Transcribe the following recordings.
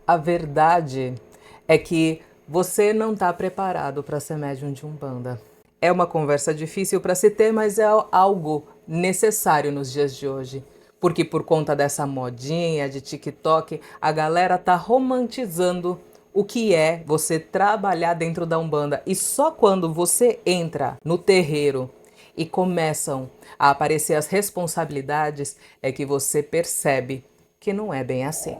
A verdade é que você não está preparado para ser médium de Umbanda. É uma conversa difícil para se ter, mas é algo necessário nos dias de hoje. Porque por conta dessa modinha de TikTok, a galera tá romantizando o que é você trabalhar dentro da Umbanda. E só quando você entra no terreiro e começam a aparecer as responsabilidades é que você percebe que não é bem assim.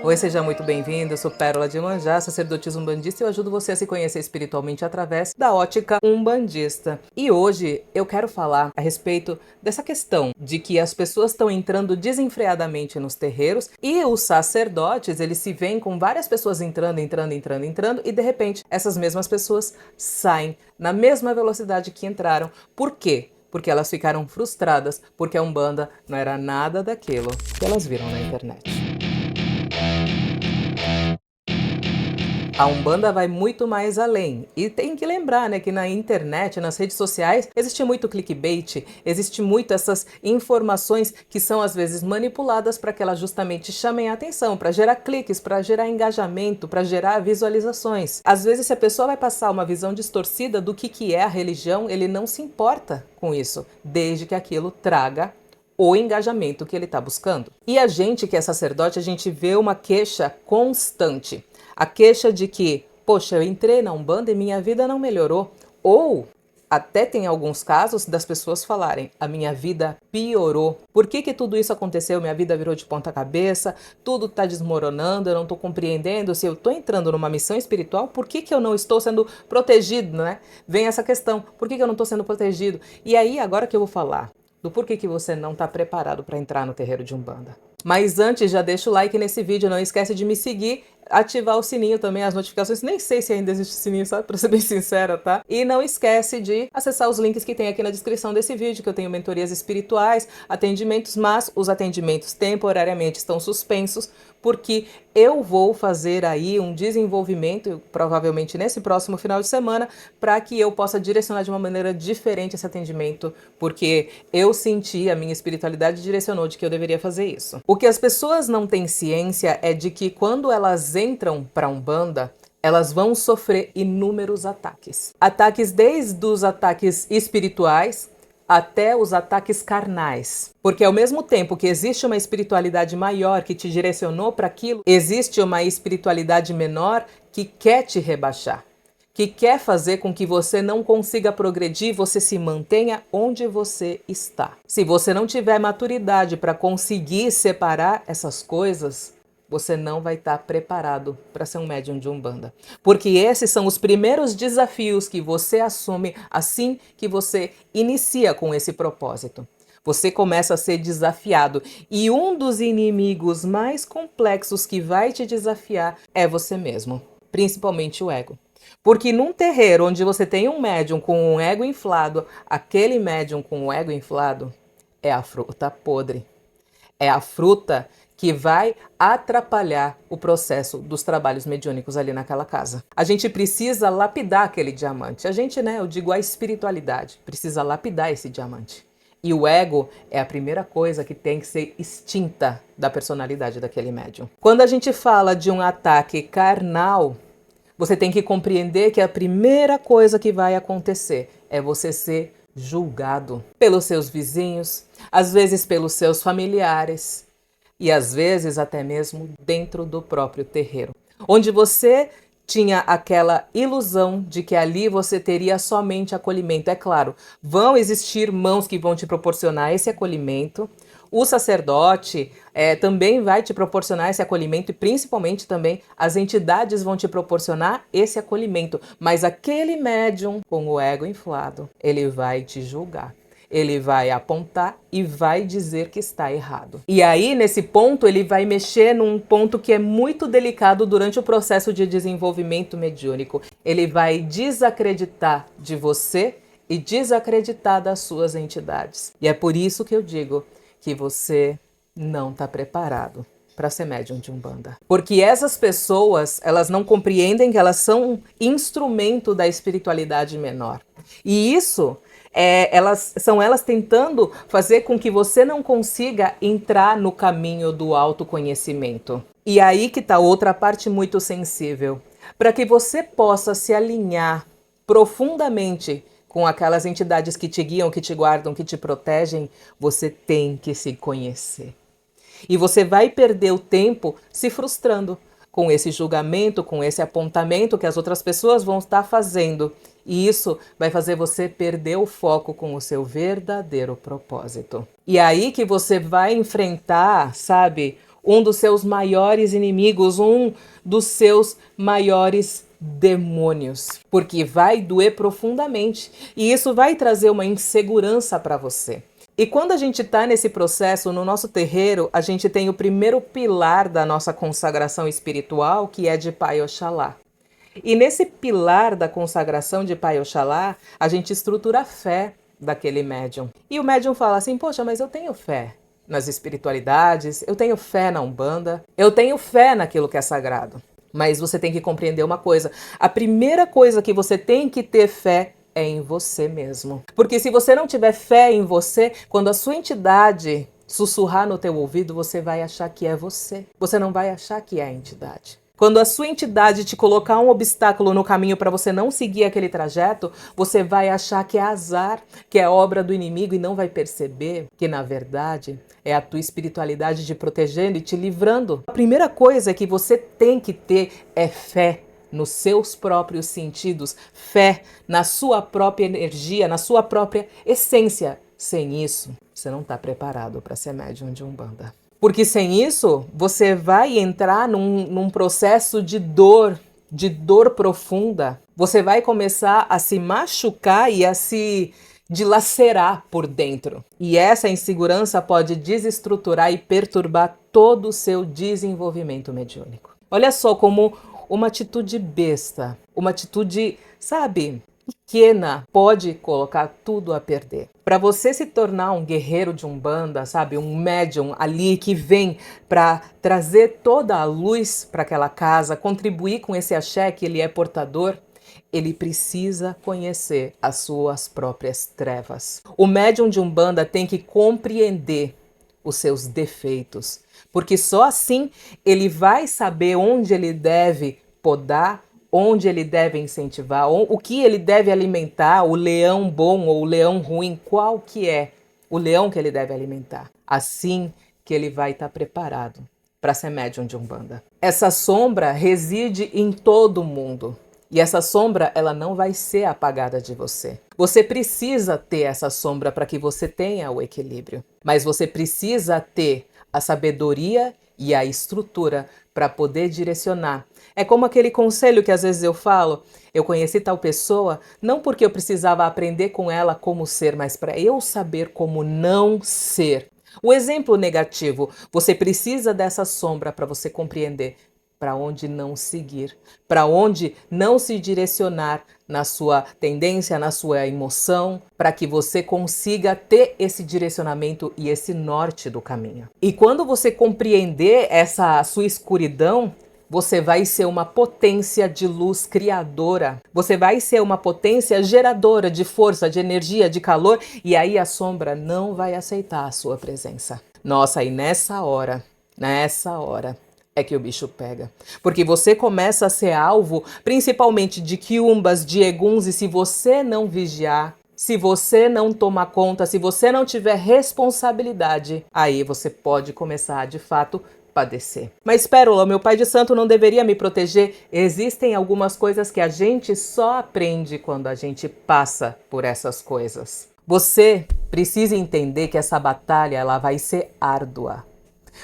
Oi, seja muito bem-vindo. Eu sou Pérola de Iemanjá, sacerdotisa umbandista, e eu ajudo você a se conhecer espiritualmente através da ótica umbandista. E hoje eu quero falar a respeito dessa questão de que as pessoas estão entrando desenfreadamente nos terreiros e os sacerdotes, eles se veem com várias pessoas entrando, e de repente essas mesmas pessoas saem na mesma velocidade que entraram. Por quê? Porque elas ficaram frustradas, porque a Umbanda não era nada daquilo que elas viram na internet. A Umbanda vai muito mais além. E tem que lembrar, né, que na internet, nas redes sociais, existe muito clickbait, existe muito essas informações que são às vezes manipuladas para que elas justamente chamem a atenção, para gerar cliques, para gerar engajamento, para gerar visualizações. Às vezes, se a pessoa vai passar uma visão distorcida do que é a religião, ele não se importa com isso, desde que aquilo traga o engajamento que ele está buscando. E a gente que é sacerdote, a gente vê uma queixa constante. A queixa de que, poxa, eu entrei na Umbanda e minha vida não melhorou. Ou até tem alguns casos das pessoas falarem, a minha vida piorou. Por que tudo isso aconteceu? Minha vida virou de ponta cabeça, tudo está desmoronando, eu não estou compreendendo. Se eu estou entrando numa missão espiritual, por que eu não estou sendo protegido, né? Vem essa questão, por que eu não estou sendo protegido? E aí, agora que eu vou falar do porquê que você não está preparado para entrar no terreiro de Umbanda. Mas antes, já deixa o like nesse vídeo, não esquece de me seguir, ativar o sininho também, as notificações, nem sei se ainda existe sininho, sabe, pra ser bem sincera, tá? E não esquece de acessar os links que tem aqui na descrição desse vídeo, que eu tenho mentorias espirituais, atendimentos, mas os atendimentos temporariamente estão suspensos, porque eu vou fazer aí um desenvolvimento, provavelmente nesse próximo final de semana, para que eu possa direcionar de uma maneira diferente esse atendimento, porque eu senti, a minha espiritualidade direcionou de que eu deveria fazer isso. O que as pessoas não têm ciência é de que quando elas entram para Umbanda, elas vão sofrer inúmeros ataques. Ataques desde os ataques espirituais até os ataques carnais. Porque ao mesmo tempo que existe uma espiritualidade maior que te direcionou para aquilo, existe uma espiritualidade menor que quer te rebaixar, que quer fazer com que você não consiga progredir, você se mantenha onde você está. Se você não tiver maturidade para conseguir separar essas coisas, você não vai estar preparado para ser um médium de Umbanda. Porque esses são os primeiros desafios que você assume assim que você inicia com esse propósito. Você começa a ser desafiado. E um dos inimigos mais complexos que vai te desafiar é você mesmo, principalmente o ego. Porque num terreiro onde você tem um médium com um ego inflado, aquele médium com o ego inflado é a fruta podre. É a fruta que vai atrapalhar o processo dos trabalhos mediúnicos ali naquela casa. A gente precisa lapidar aquele diamante. A gente, né, eu digo a espiritualidade, precisa lapidar esse diamante. E o ego é a primeira coisa que tem que ser extinta da personalidade daquele médium. Quando a gente fala de um ataque carnal, você tem que compreender que a primeira coisa que vai acontecer é você ser julgado pelos seus vizinhos, às vezes pelos seus familiares e às vezes até mesmo dentro do próprio terreiro, onde você tinha aquela ilusão de que ali você teria somente acolhimento. É claro, vão existir mãos que vão te proporcionar esse acolhimento. O sacerdote também vai te proporcionar esse acolhimento e principalmente também as entidades vão te proporcionar esse acolhimento. Mas aquele médium com o ego inflado, ele vai te julgar. Ele vai apontar e vai dizer que está errado. E aí, nesse ponto, ele vai mexer num ponto que é muito delicado durante o processo de desenvolvimento mediúnico. Ele vai desacreditar de você e desacreditar das suas entidades. E é por isso que eu digo que você não está preparado para ser médium de Umbanda. Porque essas pessoas, elas não compreendem que elas são instrumento da espiritualidade menor. E isso São elas tentando fazer com que você não consiga entrar no caminho do autoconhecimento. E aí que está outra parte muito sensível. Para que você possa se alinhar profundamente com aquelas entidades que te guiam, que te guardam, que te protegem, você tem que se conhecer. E você vai perder o tempo se frustrando com esse julgamento, com esse apontamento que as outras pessoas vão estar fazendo. E isso vai fazer você perder o foco com o seu verdadeiro propósito. E aí que você vai enfrentar, sabe, um dos seus maiores inimigos, um dos seus maiores demônios, porque vai doer profundamente e isso vai trazer uma insegurança para você. E quando a gente está nesse processo, no nosso terreiro, a gente tem o primeiro pilar da nossa consagração espiritual, que é de Pai Oxalá. E nesse pilar da consagração de Pai Oxalá, a gente estrutura a fé daquele médium. E o médium fala assim, poxa, mas eu tenho fé nas espiritualidades, eu tenho fé na Umbanda, eu tenho fé naquilo que é sagrado. Mas você tem que compreender uma coisa, a primeira coisa que você tem que ter fé é em você mesmo. Porque se você não tiver fé em você, quando a sua entidade sussurrar no teu ouvido, você vai achar que é você. Você não vai achar que é a entidade. Quando a sua entidade te colocar um obstáculo no caminho para você não seguir aquele trajeto, você vai achar que é azar, que é obra do inimigo e não vai perceber que, na verdade, é a tua espiritualidade te protegendo e te livrando. A primeira coisa que você tem que ter é fé nos seus próprios sentidos, fé na sua própria energia, na sua própria essência. Sem isso, você não está preparado para ser médium de Umbanda. Porque sem isso, você vai entrar num processo de dor profunda. Você vai começar a se machucar e a se dilacerar por dentro. E essa insegurança pode desestruturar e perturbar todo o seu desenvolvimento mediúnico. Olha só como uma atitude besta, uma atitude, sabe, pequena, pode colocar tudo a perder. Para você se tornar um guerreiro de Umbanda, sabe, um médium ali que vem para trazer toda a luz para aquela casa, contribuir com esse axé que ele é portador, ele precisa conhecer as suas próprias trevas. O médium de Umbanda tem que compreender os seus defeitos, porque só assim ele vai saber onde ele deve podar, onde ele deve incentivar, o que ele deve alimentar, o leão bom ou o leão ruim, qual que é o leão que ele deve alimentar. Assim que ele vai estar preparado para ser médium de Umbanda. Essa sombra reside em todo mundo. E essa sombra, ela não vai ser apagada de você. Você precisa ter essa sombra para que você tenha o equilíbrio. Mas você precisa ter a sabedoria e a estrutura para poder direcionar. É como aquele conselho que às vezes eu falo, eu conheci tal pessoa não porque eu precisava aprender com ela como ser, mas para eu saber como não ser. O exemplo negativo, você precisa dessa sombra para você compreender para onde não seguir, para onde não se direcionar na sua tendência, na sua emoção, para que você consiga ter esse direcionamento e esse norte do caminho. E quando você compreender essa sua escuridão, você vai ser uma potência de luz criadora. Você vai ser uma potência geradora de força, de energia, de calor, e aí a sombra não vai aceitar a sua presença. Nossa, e nessa hora é que o bicho pega. Porque você começa a ser alvo, principalmente de quiumbas, de eguns, e se você não vigiar, se você não tomar conta, se você não tiver responsabilidade, aí você pode começar, de fato, padecer. Mas Pérola, meu pai de santo não deveria me proteger? Existem algumas coisas que a gente só aprende quando a gente passa por essas coisas. Você precisa entender que essa batalha ela vai ser árdua.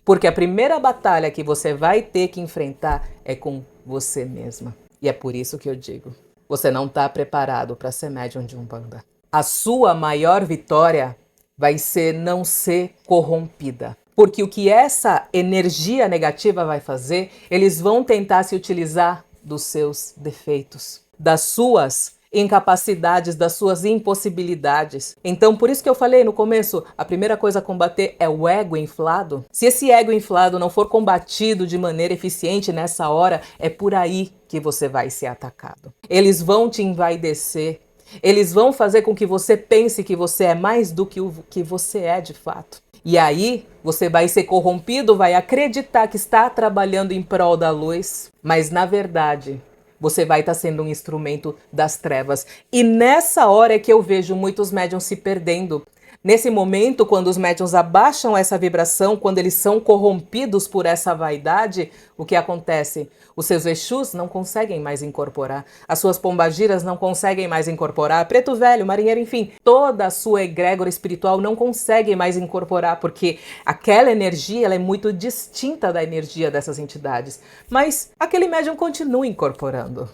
Porque a primeira batalha que você vai ter que enfrentar é com você mesma. E é por isso que eu digo, você não está preparado para ser médium de Umbanda. A sua maior vitória vai ser não ser corrompida. Porque o que essa energia negativa vai fazer, eles vão tentar se utilizar dos seus defeitos, das suas incapacidades, das suas impossibilidades. Então, por isso que eu falei no começo, a primeira coisa a combater é o ego inflado. Se esse ego inflado não for combatido de maneira eficiente nessa hora, é por aí que você vai ser atacado. Eles vão te envaidecer, Eles vão fazer com que você pense que você é mais do que o que você é de fato. E aí você vai ser corrompido, vai acreditar que está trabalhando em prol da luz, mas na verdade você vai estar sendo um instrumento das trevas. E nessa hora é que eu vejo muitos médiuns se perdendo. Nesse momento, quando os médiuns abaixam essa vibração, quando eles são corrompidos por essa vaidade, o que acontece? Os seus Exus não conseguem mais incorporar, as suas pombagiras não conseguem mais incorporar, preto velho, marinheiro, enfim, toda a sua egrégora espiritual não consegue mais incorporar, porque aquela energia ela é muito distinta da energia dessas entidades. Mas aquele médium continua incorporando.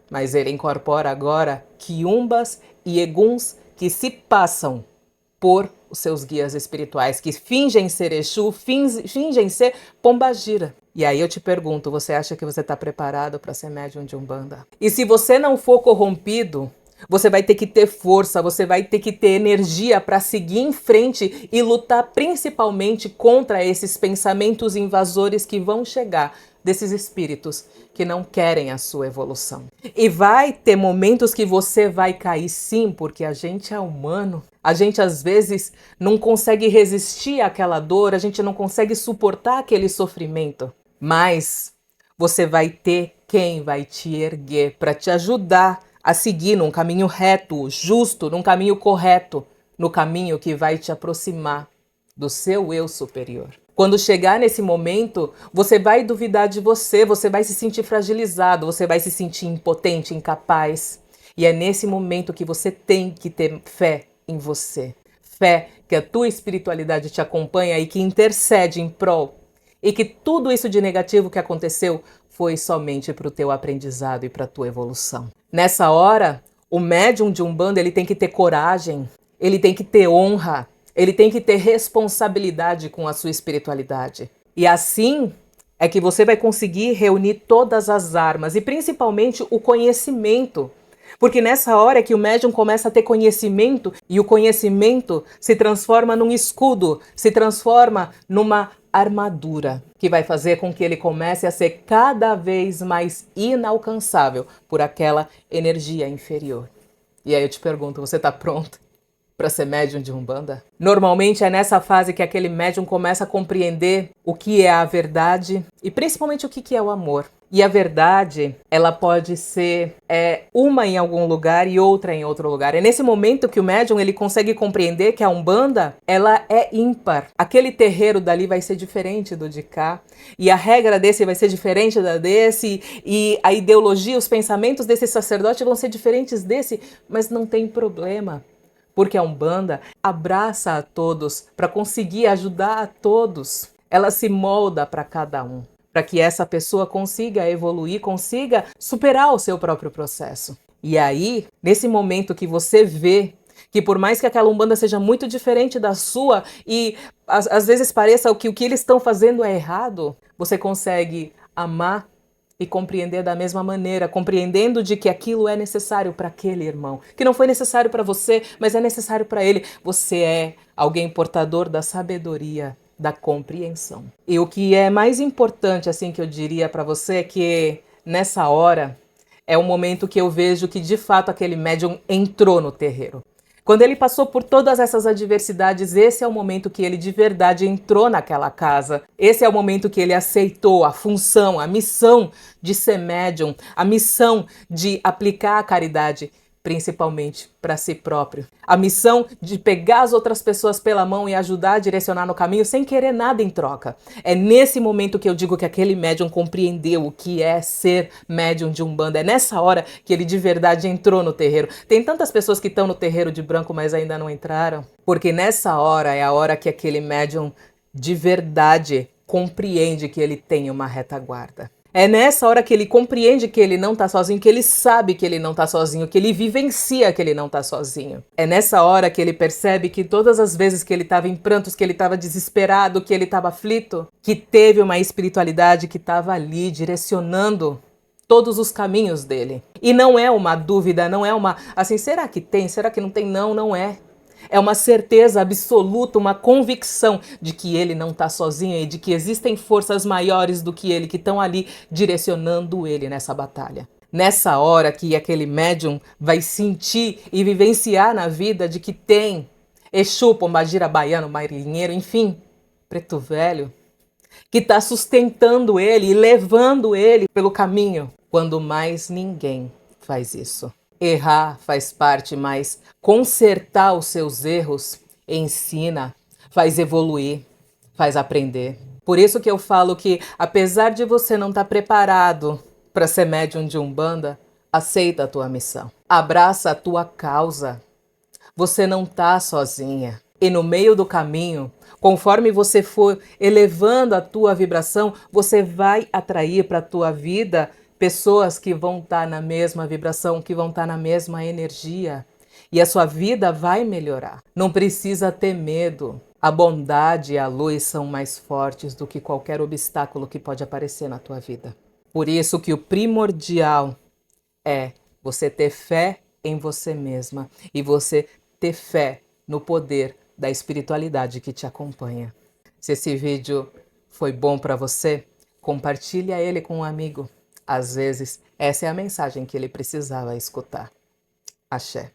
Mas ele incorpora agora quiumbas e eguns que se passam por os seus guias espirituais, que fingem ser Exu, fingem ser pombagira. E aí eu te pergunto, você acha que você está preparado para ser médium de Umbanda? E se você não for corrompido, você vai ter que ter força, você vai ter que ter energia para seguir em frente e lutar principalmente contra esses pensamentos invasores que vão chegar desses espíritos que não querem a sua evolução. E vai ter momentos que você vai cair sim, porque a gente é humano. A gente às vezes não consegue resistir àquela dor, a gente não consegue suportar aquele sofrimento. Mas você vai ter quem vai te erguer para te ajudar a seguir num caminho reto, justo, num caminho correto, no caminho que vai te aproximar do seu eu superior. Quando chegar nesse momento, você vai duvidar de você vai se sentir fragilizado, você vai se sentir impotente, incapaz. E é nesse momento que você tem que ter fé em você. Fé que a tua espiritualidade te acompanha e que intercede em prol. E que tudo isso de negativo que aconteceu foi somente para o teu aprendizado e para a tua evolução. Nessa hora, o médium de Umbanda ele tem que ter coragem, ele tem que ter honra, ele tem que ter responsabilidade com a sua espiritualidade. E assim é que você vai conseguir reunir todas as armas e principalmente o conhecimento. Porque nessa hora é que o médium começa a ter conhecimento e o conhecimento se transforma num escudo, se transforma numa armadura que vai fazer com que ele comece a ser cada vez mais inalcançável por aquela energia inferior. E aí eu te pergunto, você está pronto para ser médium de Umbanda? Normalmente é nessa fase que aquele médium começa a compreender o que é a verdade e principalmente o que é o amor. E a verdade, ela pode ser uma em algum lugar e outra em outro lugar. É nesse momento que o médium ele consegue compreender que a Umbanda ela é ímpar. Aquele terreiro dali vai ser diferente do de cá. E a regra desse vai ser diferente da desse. E a ideologia, os pensamentos desse sacerdote vão ser diferentes desse. Mas não tem problema. Porque a Umbanda abraça a todos para conseguir ajudar a todos. Ela se molda para cada um, para que essa pessoa consiga evoluir, consiga superar o seu próprio processo. E aí, nesse momento que você vê que por mais que aquela Umbanda seja muito diferente da sua e às vezes pareça que o que eles estão fazendo é errado, você consegue amar e compreender da mesma maneira, compreendendo de que aquilo é necessário para aquele irmão, que não foi necessário para você, mas é necessário para ele. Você é alguém portador da sabedoria, da compreensão. E o que é mais importante, assim, que eu diria para você é que nessa hora é o momento que eu vejo que de fato aquele médium entrou no terreiro. Quando ele passou por todas essas adversidades, esse é o momento que ele de verdade entrou naquela casa. Esse é o momento que ele aceitou a função, a missão de ser médium, a missão de aplicar a caridade, principalmente para si próprio. A missão de pegar as outras pessoas pela mão e ajudar a direcionar no caminho sem querer nada em troca. É nesse momento que eu digo que aquele médium compreendeu o que é ser médium de Umbanda. É nessa hora que ele de verdade entrou no terreiro. Tem tantas pessoas que estão no terreiro de branco, mas ainda não entraram. Porque nessa hora é a hora que aquele médium de verdade compreende que ele tem uma retaguarda. É nessa hora que ele compreende que ele não está sozinho, que ele sabe que ele não está sozinho, que ele vivencia que ele não está sozinho. É nessa hora que ele percebe que todas as vezes que ele estava em prantos, que ele estava desesperado, que ele estava aflito, que teve uma espiritualidade que estava ali direcionando todos os caminhos dele. E não é uma dúvida, não é uma assim, será que tem? Será que não tem? Não, não é. É uma certeza absoluta, uma convicção de que ele não está sozinho e de que existem forças maiores do que ele que estão ali direcionando ele nessa batalha. Nessa hora que aquele médium vai sentir e vivenciar na vida de que tem Exu, Pombagira, Baiano, Marinheiro, enfim, Preto Velho, que está sustentando ele e levando ele pelo caminho, quando mais ninguém faz isso. Errar faz parte, mas consertar os seus erros ensina, faz evoluir, faz aprender. Por isso que eu falo que, apesar de você não estar preparado para ser médium de Umbanda, aceita a tua missão. Abraça a tua causa. Você não está sozinha. E no meio do caminho, conforme você for elevando a tua vibração, você vai atrair para a tua vida pessoas que vão estar na mesma vibração, que vão estar na mesma energia. E a sua vida vai melhorar. Não precisa ter medo. A bondade e a luz são mais fortes do que qualquer obstáculo que pode aparecer na tua vida. Por isso que o primordial é você ter fé em você mesma e você ter fé no poder da espiritualidade que te acompanha. Se esse vídeo foi bom para você, compartilhe ele com um amigo. Às vezes, essa é a mensagem que ele precisava escutar. Axé.